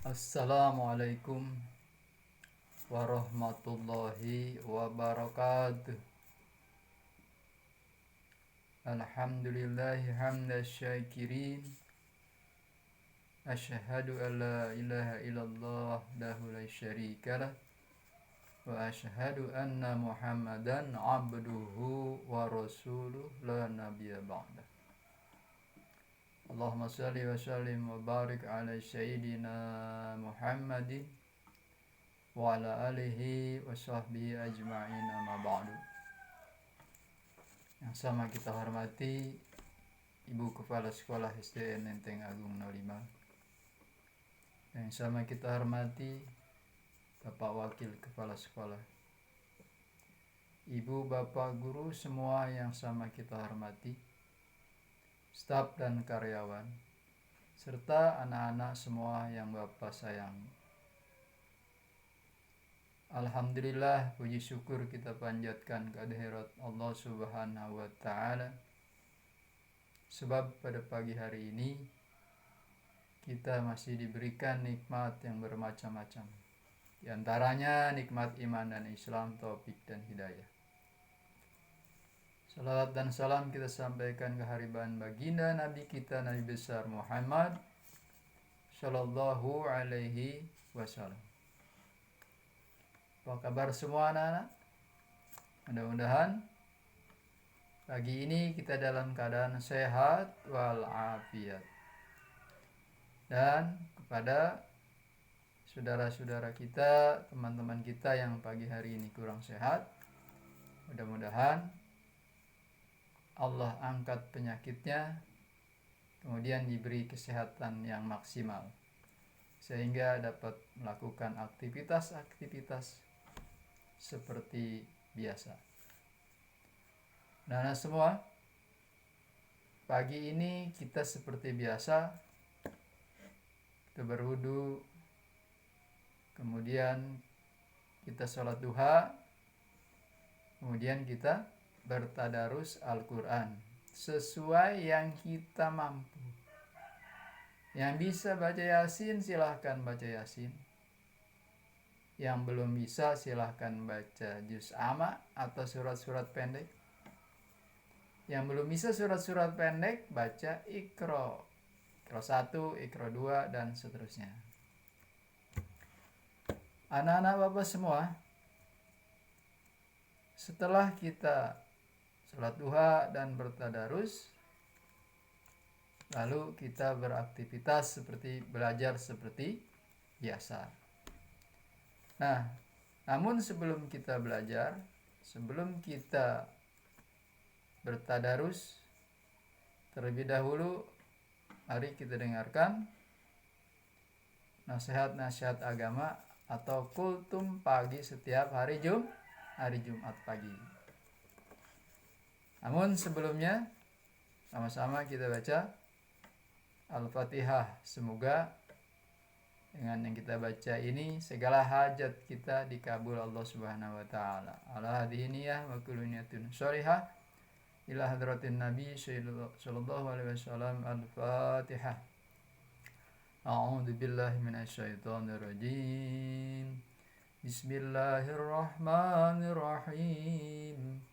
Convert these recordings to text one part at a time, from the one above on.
Assalamualaikum warahmatullahi wabarakatuh. Alhamdulillahi hamda syakirin. Asyhadu an la ilaha illallah wahdahu la syarikalah. Wa asyhadu anna Muhammadan abduhu wa rasuluh la nabiyya ba'dah. Allahumma salli wa sallim wa barik ala sayyidina Muhammadin wa ala alihi wa sahbihi ajma'in, amma ba'du. Yang sama kita hormati Ibu Kepala Sekolah SDN Menteng Agung 05. Yang sama kita hormati Bapak Wakil Kepala Sekolah, Ibu Bapak Guru semua yang sama kita hormati, staf dan karyawan, serta anak-anak semua yang Bapak sayangi. Alhamdulillah, puji syukur kita panjatkan kehadirat Allah Subhanahu wa Ta'ala, sebab pada pagi hari ini kita masih diberikan nikmat yang bermacam-macam. Di antaranya nikmat iman dan Islam, taufik dan hidayah. Salawat dan salam kita sampaikan ke hariban baginda Nabi kita, Nabi besar Muhammad Sallallahu Alaihi Wasallam. Apa kabar semua anak-anak? Mudah-mudahan pagi ini kita dalam keadaan sehat walafiat. Dan kepada saudara-saudara kita, teman-teman kita yang pagi hari ini kurang sehat, mudah-mudahan Allah angkat penyakitnya, kemudian diberi kesehatan yang maksimal, sehingga dapat melakukan aktivitas-aktivitas seperti biasa. Nah, semua, pagi ini kita seperti biasa, kita berwudu, kemudian kita sholat duha, kemudian kita bertadarus Al-Quran sesuai yang kita mampu. Yang bisa baca Yasin silahkan baca Yasin. Yang belum bisa silahkan baca juz amma atau surat-surat pendek. Yang belum bisa surat-surat pendek baca Iqra. Iqra 1, Iqra 2 dan seterusnya. Anak-anak Bapak semua, setelah kita sholat duha dan bertadarus, lalu kita beraktivitas seperti belajar seperti biasa. Nah, namun sebelum kita belajar, sebelum kita bertadarus, terlebih dahulu mari kita dengarkan nasihat-nasihat agama atau kultum pagi setiap hari Jumat pagi. Namun sebelumnya, sama-sama kita baca Al-Fatihah. Semoga dengan yang kita baca ini segala hajat kita dikabul Allah Subhanahu wa Ta'ala. Ala hadhihi niyah wa kullu niyatin sholihah ila hadratin Nabi sallallahu alaihi wasallam. Al-Fatihah. A'udzu billahi minasyaitonir rajim. Bismillahirrahmanirrahim.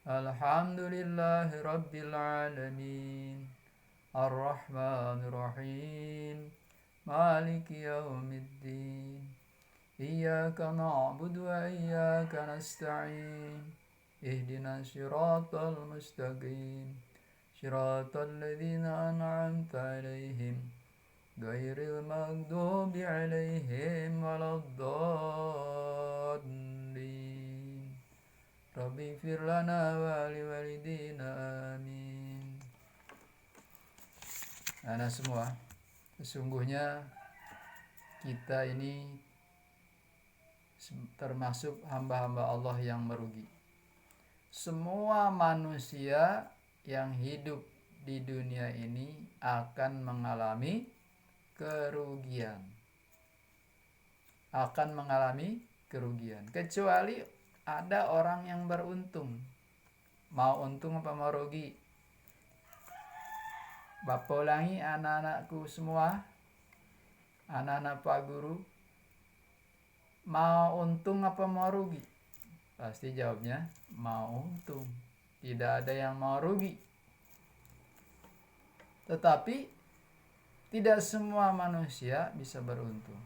Alhamdulillahi rabbil alamin. Ar-Rahmanir-Rahim. Maliki yaumiddin. Iyyaka na'budu wa iyyaka nasta'in. Ihdinas siratal mustaqim. Siratal ladzina an'amta 'alaihim ghairil maghdubi 'alaihim waladdallin. Rabbi ighfir lana wa liwalidina amin. Anak semua, sesungguhnya kita ini termasuk hamba-hamba Allah yang merugi. Semua manusia yang hidup di dunia ini akan mengalami kerugian. Kecuali ada orang yang beruntung. Mau untung apa mau rugi? Bapak ulangi anak-anakku semua. Anak-anak Pak Guru, mau untung apa mau rugi? Pasti jawabnya mau untung. Tidak ada yang mau rugi. Tetapi tidak semua manusia bisa beruntung.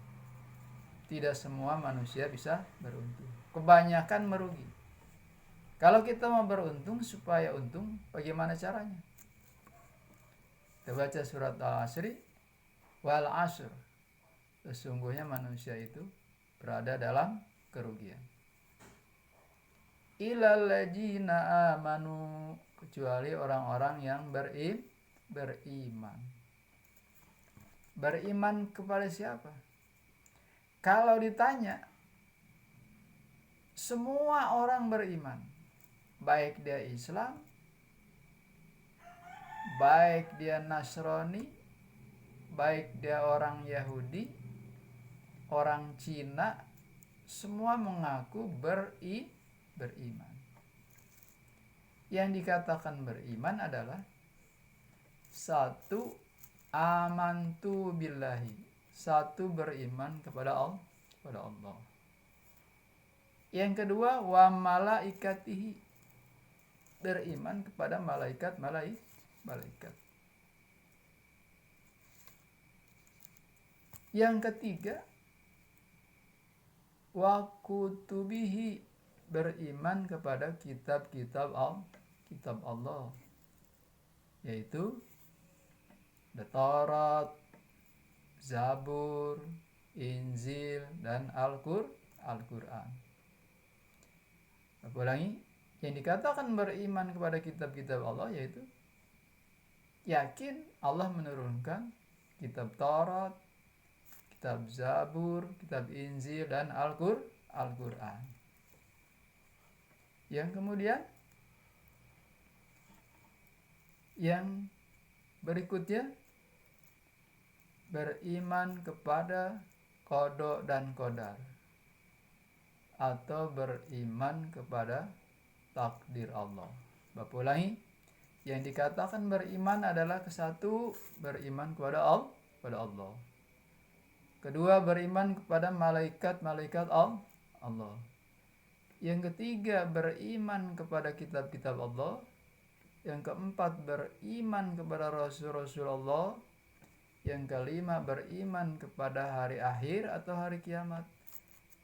Tidak semua manusia bisa beruntung. Kebanyakan merugi. Kalau kita mau beruntung, supaya untung, bagaimana caranya? Kita baca surat Al-Asri, wal asr. Sesungguhnya manusia itu berada dalam kerugian. Ilal ladzina amanu, kecuali orang-orang yang beriman. Beriman kepada siapa? Kalau ditanya, semua orang beriman, baik dia Islam, baik dia Nasrani, baik dia orang Yahudi, orang Cina, semua mengaku beriman. Yang dikatakan beriman adalah satu, amantu billahi, satu beriman kepada Allah. Yang kedua, wa malaikatihi, beriman kepada malaikat. Yang ketiga, wa kutubihi, beriman kepada kitab-kitab Allah, yaitu Taurat, Zabur, Injil, dan Al-Quran. Ulangi, yang dikatakan beriman kepada kitab-kitab Allah yaitu yakin Allah menurunkan kitab Taurat, kitab Zabur, kitab Injil, dan Al-Quran. Yang kemudian, yang berikutnya, beriman kepada qada dan qadar, atau beriman kepada takdir Allah. Bapak ulangi, yang dikatakan beriman adalah kesatu, beriman kepada Allah. Kedua, beriman kepada malaikat Allah. Yang ketiga, beriman kepada kitab-kitab Allah. Yang keempat, beriman kepada Rasul-Rasul Allah. Yang kelima, beriman kepada hari akhir atau hari kiamat.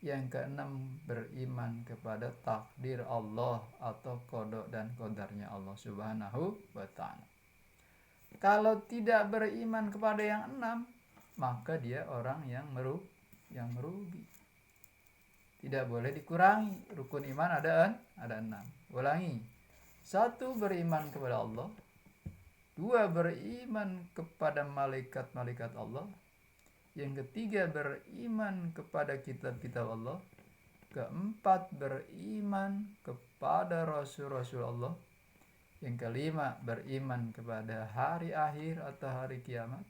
Yang keenam, beriman kepada takdir Allah atau qada dan qadarnya Allah Subhanahu wa ta'ala. Kalau tidak beriman kepada yang enam, maka dia orang yang merugi. Tidak boleh dikurangi. Rukun iman ada 6. Ulangi. 1, beriman kepada Allah. 2, beriman kepada malaikat-malaikat Allah. Yang ketiga, beriman kepada kitab-kitab Allah. Keempat, beriman kepada Rasul-Rasul Allah. Yang kelima, beriman kepada hari akhir atau hari kiamat.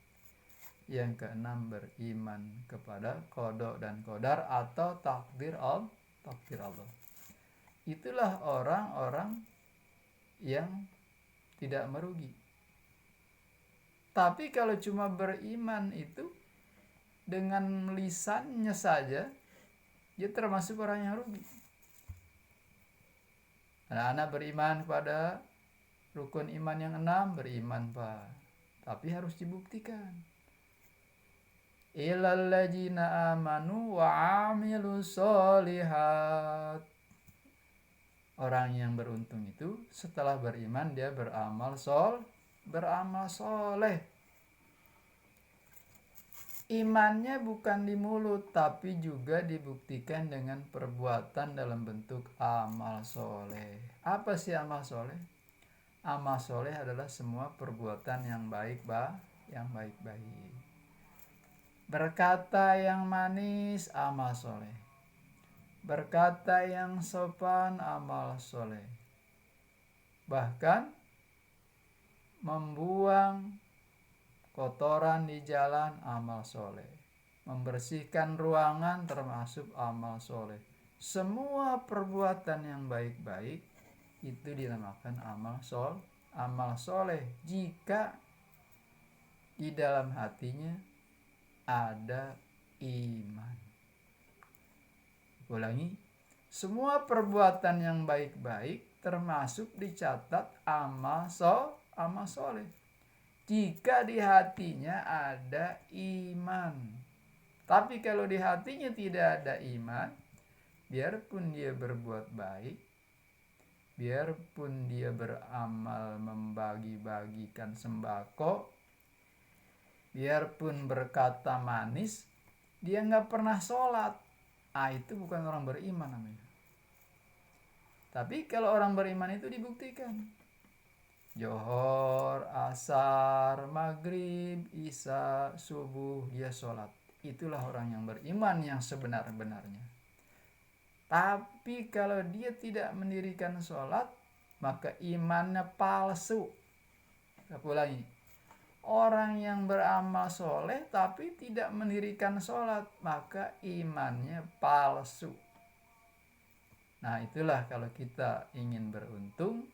Yang keenam, beriman kepada qada dan qadar atau takdir Allah. Itulah orang-orang yang tidak merugi. Tapi kalau cuma beriman itu dengan lisannya saja, dia termasuk orang yang rugi. Anak-anak beriman kepada rukun iman yang 6, beriman Pak, tapi harus dibuktikan. Ilal ladzina amanu wa amilus solihat. Orang yang beruntung itu setelah beriman dia beramal soleh. Imannya bukan di mulut, tapi juga dibuktikan dengan perbuatan dalam bentuk amal soleh. Apa sih amal soleh? Amal soleh adalah semua perbuatan yang baik-baik. Berkata yang manis, amal soleh. Berkata yang sopan, amal soleh. Bahkan membuang kotoran di jalan, amal soleh. Membersihkan ruangan termasuk amal soleh. Semua perbuatan yang baik-baik itu dinamakan amal soleh jika di dalam hatinya ada iman. Ulangi, semua perbuatan yang baik-baik termasuk dicatat amal soleh. Jika di hatinya ada iman. Tapi kalau di hatinya tidak ada iman, biarpun dia berbuat baik, biarpun dia beramal membagi-bagikan sembako, biarpun berkata manis, dia nggak pernah sholat. Itu bukan orang beriman namanya. Tapi kalau orang beriman itu dibuktikan. Johor, asar, maghrib, isya, subuh, dia sholat. Itulah orang yang beriman yang sebenar-benarnya. Tapi kalau dia tidak mendirikan sholat, maka imannya palsu. Saya ulangi, orang yang beramal soleh tapi tidak mendirikan sholat, maka imannya palsu. Nah, itulah kalau kita ingin beruntung,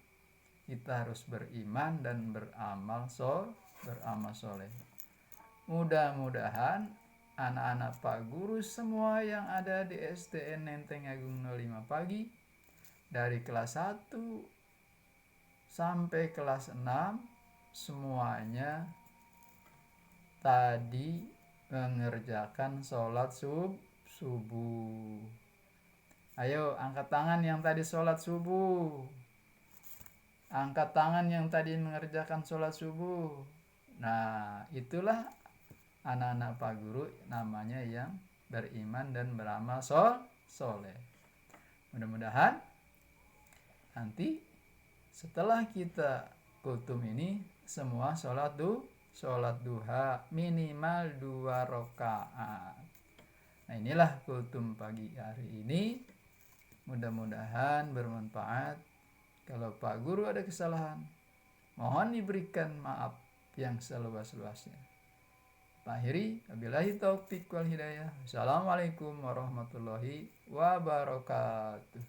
kita harus beriman dan beramal soleh. Mudah-mudahan anak-anak Pak Guru semua yang ada di SDN Menteng Agung 05 Pagi, dari kelas 1 sampai kelas 6, semuanya tadi mengerjakan sholat subuh. Ayo angkat tangan yang tadi sholat subuh. Angkat tangan yang tadi mengerjakan sholat subuh. Nah, itulah anak-anak Pak Guru namanya yang beriman dan beramal soleh. Mudah-mudahan nanti setelah kita kultum ini semua sholat duha minimal 2 rakaat. Nah, inilah kultum pagi hari ini. Mudah-mudahan bermanfaat. Kalau Pak Guru ada kesalahan, mohon diberikan maaf yang seluas-luasnya. Akhiri, wabillahi taufik wal hidayah. Assalamualaikum warahmatullahi wabarakatuh.